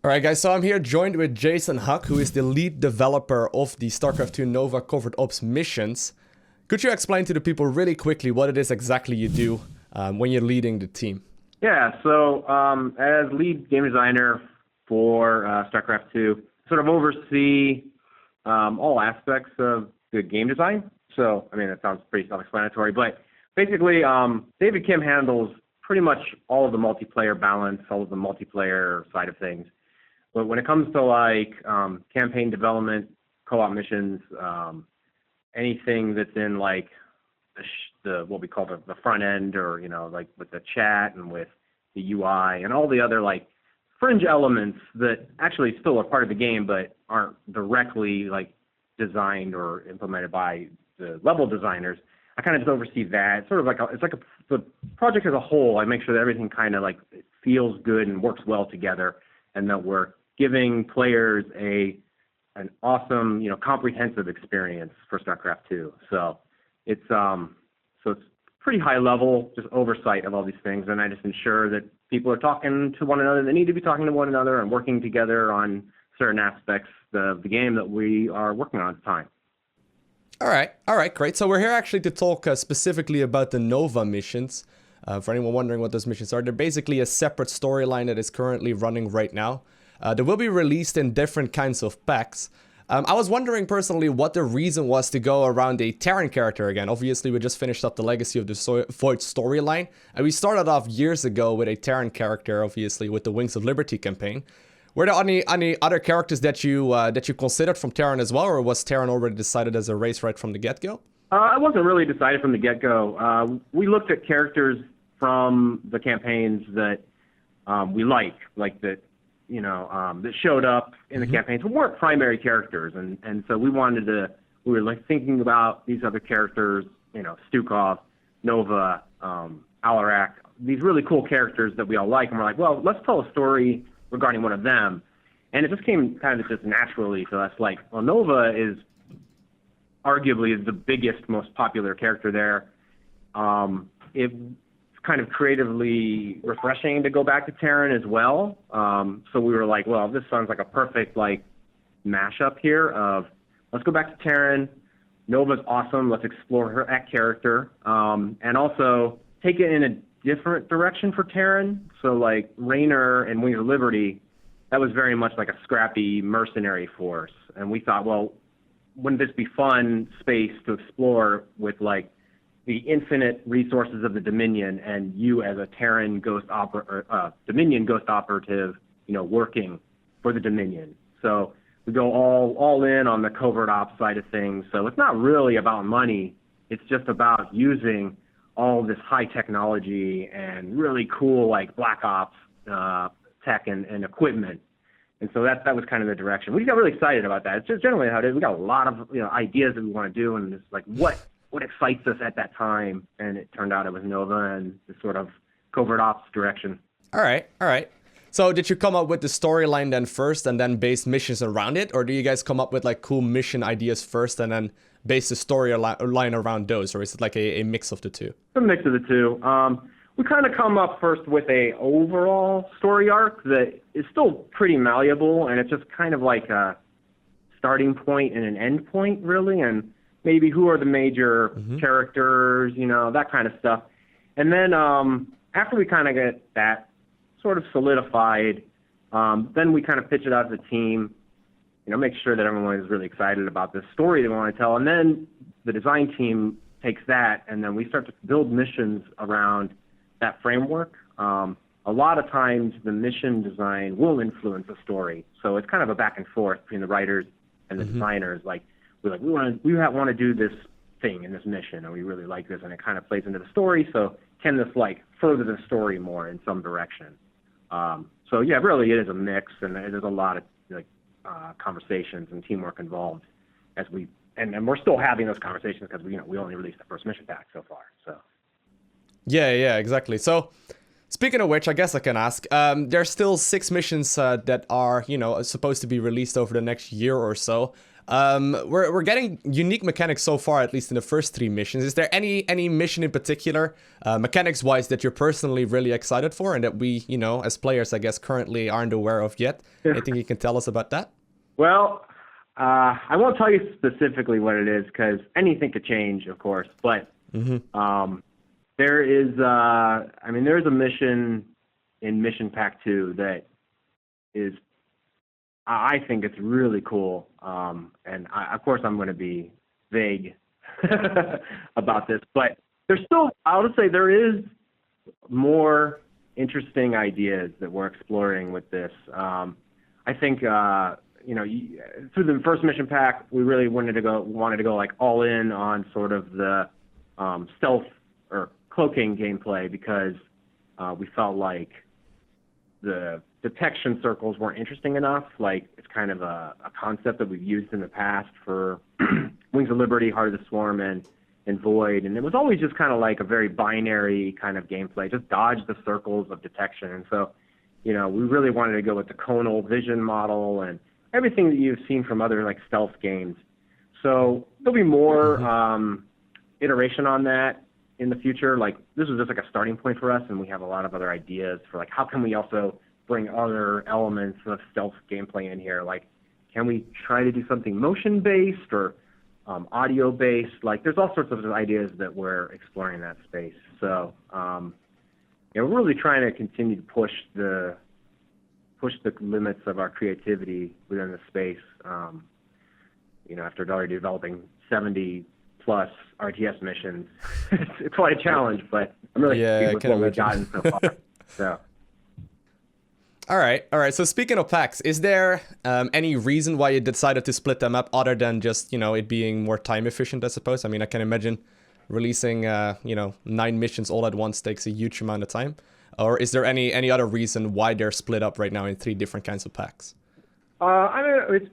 All right, guys, so I'm here joined with Jason Huck, who is the lead developer of the StarCraft 2 Nova Covert Ops missions. Could you explain to the people really quickly what it is exactly you do when you're leading the team? Yeah, so as lead game designer for StarCraft 2, sort of oversee all aspects of the game design. So, I mean, that sounds pretty self-explanatory, but basically, David Kim handles pretty much all of the multiplayer balance, all of the multiplayer side of things. But when it comes to like campaign development, co-op missions, anything that's in like the what we call the front end, or like with the chat and with the UI and all the other like fringe elements that actually still are part of the game but aren't directly like designed or implemented by the level designers. I kind of just oversee that. It's sort of like the project as a whole. I make sure that everything kind of like feels good and works well together, and that we're giving players an awesome, comprehensive experience for StarCraft 2. So it's pretty high level, just oversight of all these things, and I just ensure that people are talking to one another. They need to be talking to one another and working together on certain aspects of the game that we are working on at the time. All right, great. So we're here actually to talk specifically about the Nova missions. For anyone wondering what those missions are, they're basically a separate storyline that is currently running right now. They will be released in different kinds of packs. I was wondering personally what the reason was to go around a Terran character again. Obviously, we just finished up the Legacy of the Void storyline, and we started off years ago with a Terran character, obviously, with the Wings of Liberty campaign. Were there any other characters that you considered from Terran as well, or was Terran already decided as a race right from the get-go? It wasn't really decided from the get-go. We looked at characters from the campaigns that we like that. That showed up in the campaigns, but weren't primary characters, and so we were like thinking about these other characters, Stukov, Nova, Alarak, these really cool characters that we all like, and we're like, well, let's tell a story regarding one of them, and it just came kind of just naturally to us, like, well, Nova is arguably the biggest, most popular character there. It's kind of creatively refreshing to go back to Terran as well. So we were like, well, this sounds like a perfect like mashup here of let's go back to Terran. Nova's awesome. Let's explore her character, and also take it in a different direction for Terran. So like Raynor and Wings of Liberty, that was very much like a scrappy mercenary force, and we thought, well, wouldn't this be fun space to explore with like the infinite resources of the Dominion, and you as a Terran Dominion ghost operative, working for the Dominion. So we go all in on the covert ops side of things. So it's not really about money. It's just about using all this high technology and really cool like Black Ops tech and equipment. And so that was kind of the direction. We got really excited about that. It's just generally how it is. We got a lot of ideas that we want to do, and it's like what excites us at that time, and it turned out it was Nova and the sort of covert ops direction. All right. So did you come up with the storyline then first and then base missions around it, or do you guys come up with like cool mission ideas first and then base the storyline around those, or is it like a mix of the two? It's a mix of the two. We kind of come up first with a overall story arc that is still pretty malleable, and it's just kind of like a starting point and an end point, really, and maybe who are the major characters, that kind of stuff. And then after we kind of get that sort of solidified, then we kind of pitch it out to the team, make sure that everyone is really excited about this story they want to tell. And then the design team takes that, and then we start to build missions around that framework. A lot of times the mission design will influence the story. So it's kind of a back and forth between the writers and the designers. Like, we want to do this thing in this mission, and we really like this, and it kind of plays into the story. So can this like further the story more in some direction? So yeah, really it is a mix, and there's a lot of like conversations and teamwork involved as and we're still having those conversations because we only released the first mission pack so far. So yeah, exactly. So speaking of which, I guess I can ask, there's still 6 missions that are supposed to be released over the next year or so. We're getting unique mechanics so far, at least in the first 3 missions. Is there any mission in particular, mechanics-wise, that you're personally really excited for and that we, you know, as players, I guess, currently aren't aware of yet? Anything you can tell us about that? Well, I won't tell you specifically what it is because anything could change, of course. But there is, there is a mission in Mission Pack 2 that is, I think it's really cool. And of course, I'm going to be vague about this, but there's still, I would say there is more interesting ideas that we're exploring with this. I think, you know, through the first mission pack, we really wanted to go like all in on sort of the stealth or cloaking gameplay because we felt like the detection circles weren't interesting enough. Like it's kind of a concept that we've used in the past for Wings of Liberty, Heart of the Swarm, and Void, and it was always just kind of like a very binary kind of gameplay, just dodge the circles of detection. And so, you know, we really wanted to go with the conal vision model and everything that you've seen from other like stealth games. So there'll be more iteration on that in the future. Like this was just like a starting point for us, and we have a lot of other ideas for like how can we also bring other elements of stealth gameplay in here. Like, can we try to do something motion-based or audio-based? Like, there's all sorts of ideas that we're exploring in that space. So, yeah, we're really trying to continue to push the limits of our creativity within the space. You know, after already developing 70-plus RTS missions, it's quite a challenge, but I'm really happy with what we've gotten so far. So. All right. So speaking of packs, is there any reason why you decided to split them up other than just, you know, it being more time efficient, I suppose? I mean, I can imagine releasing, you know, 9 missions all at once takes a huge amount of time. Or is there any other reason why they're split up right now in 3 different kinds of packs? I mean, it's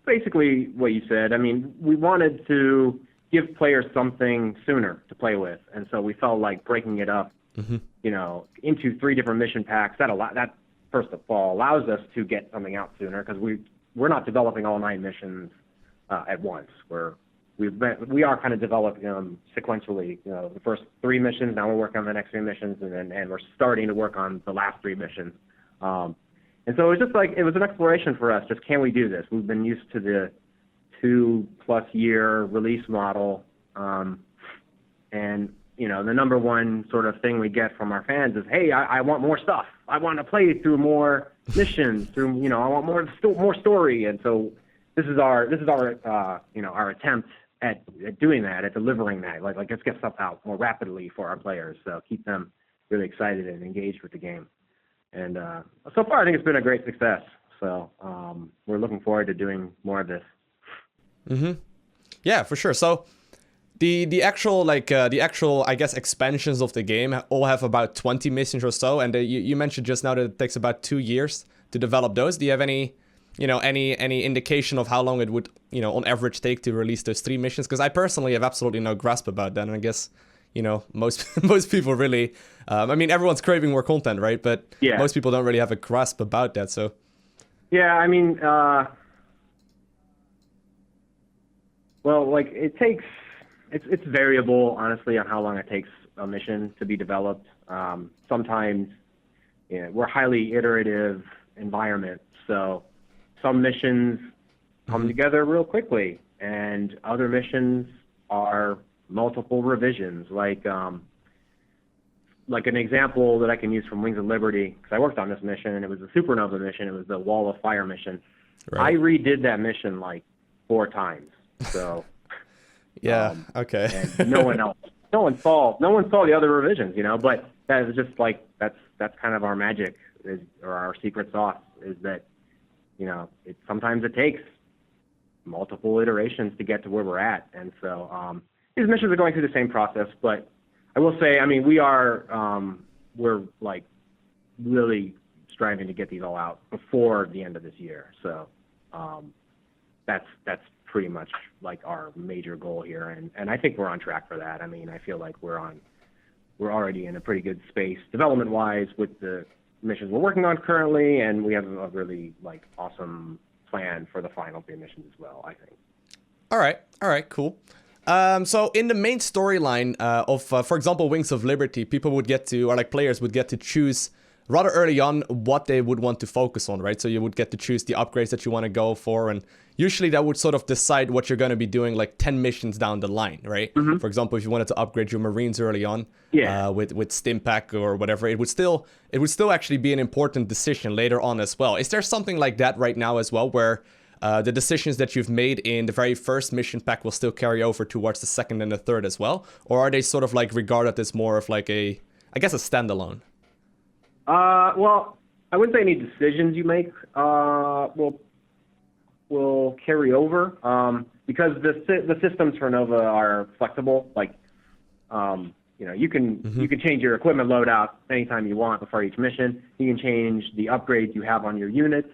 basically what you said. I mean, we wanted to give players something sooner to play with. And so we felt like breaking it up, you know, into 3 different mission packs, that first of all, allows us to get something out sooner because we're not developing all 9 missions at once. We are kind of developing them sequentially. You know, the first 3 missions, now we're working on the next 3 missions, and we're starting to work on the last 3 missions. And so it was just like it was an exploration for us. Just can we do this? We've been used to the 2+ year release model, and you know, the number one sort of thing we get from our fans is, hey, I want more stuff. I want to play through more missions. I want more story. And so this is our you know, our attempt at doing that, at delivering that. Like let's get stuff out more rapidly for our players. So keep them really excited and engaged with the game. And so far, I think it's been a great success. So we're looking forward to doing more of this. Yeah, for sure. So. The actual I guess expansions of the game all have about 20 missions or so, and you mentioned just now that it takes about 2 years to develop those. Do you have any indication of how long it would, you know, on average take to release those 3 missions? Because I personally have absolutely no grasp about that, and I guess, you know, most people really, I mean, everyone's craving more content, right? But most people don't really have a grasp about that. So yeah, I mean, well, like it takes. It's variable, honestly, on how long it takes a mission to be developed. Sometimes, you know, we're a highly iterative environment, so some missions come together real quickly, and other missions are multiple revisions. Like an example that I can use from Wings of Liberty, because I worked on this mission, and it was a Supernova mission. It was the Wall of Fire mission. Right. I redid that mission like 4 times. So. Yeah. Okay. And no one saw the other revisions, you know. But that is just like that's kind of our magic, or our secret sauce, is that, you know, sometimes it takes multiple iterations to get to where we're at, and so these missions are going through the same process. But I will say, I mean, we're like really striving to get these all out before the end of this year. So that's pretty much like our major goal here, and I think we're on track for that. I mean, I feel like we're already in a pretty good space development-wise with the missions we're working on currently, and we have a really like awesome plan for the final 3 missions as well, I think. All right, cool. So in the main storyline of, for example, Wings of Liberty, people would get to, or like players would get to choose rather early on what they would want to focus on, right? So you would get to choose the upgrades that you want to go for, and usually that would sort of decide what you're going to be doing like 10 missions down the line, right? For example, if you wanted to upgrade your Marines early on with Stimpack or whatever, it would still actually be an important decision later on as well. Is there something like that right now as well, where the decisions that you've made in the very first mission pack will still carry over towards the second and the third as well? Or are they sort of like regarded as more of like a standalone? Well, I wouldn't say any decisions you make will carry over because the systems for Nova are flexible. Like, you can change your equipment loadout anytime you want before each mission. You can change the upgrades you have on your units.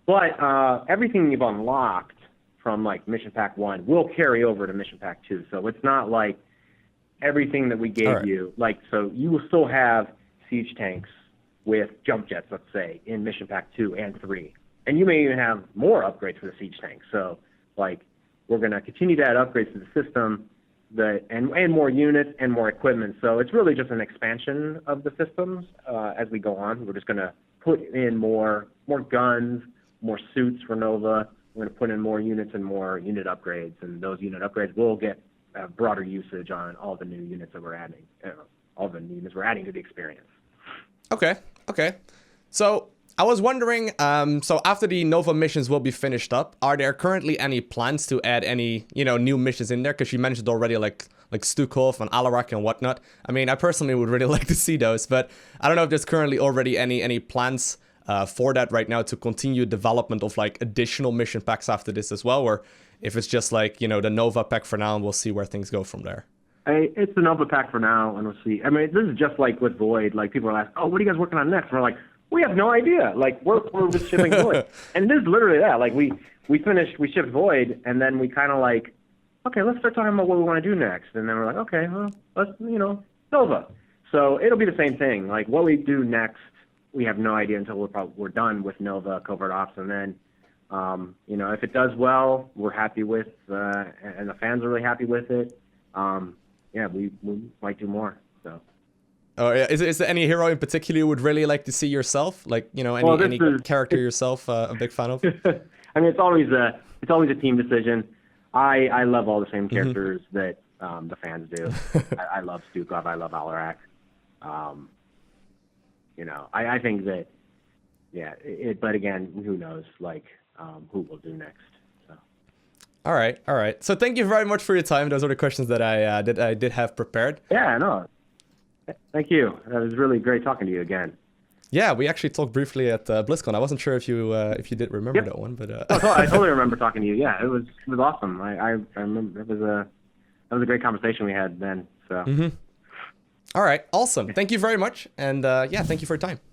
But everything you've unlocked from like Mission Pack 1 will carry over to Mission Pack 2. So it's not like everything that we gave you. Like, so you will still have siege tanks with jump jets, let's say, in Mission Pack 2 and 3. And you may even have more upgrades for the siege tanks. So, like, we're going to continue to add upgrades to the system and more units and more equipment. So it's really just an expansion of the systems as we go on. We're just going to put in more guns, more suits for Nova. We're going to put in more units and more unit upgrades, and those unit upgrades will get broader usage on all the new units that we're adding, all the new units we're adding to the experience. Okay. So I was wondering, so after the Nova missions will be finished up, are there currently any plans to add any, new missions in there? Because you mentioned already like Stukov and Alarak and whatnot. I mean, I personally would really like to see those, but I don't know if there's currently already any plans for that right now to continue development of like additional mission packs after this as well, or if it's just like, the Nova pack for now and we'll see where things go from there. It's the Nova pack for now, and we'll see. I mean, this is just like with Void. Like, people are asking, oh, what are you guys working on next? And we're like, we have no idea. Like, we're just shipping Void. And it is literally that. Like, we shipped Void, and then we kind of like, okay, let's start talking about what we want to do next. And then we're like, okay, well, let's, Nova. So it'll be the same thing. Like, what we do next, we have no idea until we're done with Nova Covert Ops. And then, if it does well, we're happy with, and the fans are really happy with it. We might do more. So. Oh yeah, is there any hero in particular you would really like to see yourself? Like, any character yourself a big fan of? I mean, it's always a team decision. I love all the same characters that the fans do. I love Stukov. I love Alarak. I think that, but again, who knows? Like, who we'll do next. All right. So thank you very much for your time. Those are the questions that I did have prepared. Yeah, no. Thank you. That was really great talking to you again. Yeah, we actually talked briefly at BlizzCon. I wasn't sure if you did remember that one, but I totally remember talking to you. Yeah, it was awesome. I remember it was a great conversation we had then. So. All right, awesome. Thank you very much, and thank you for your time.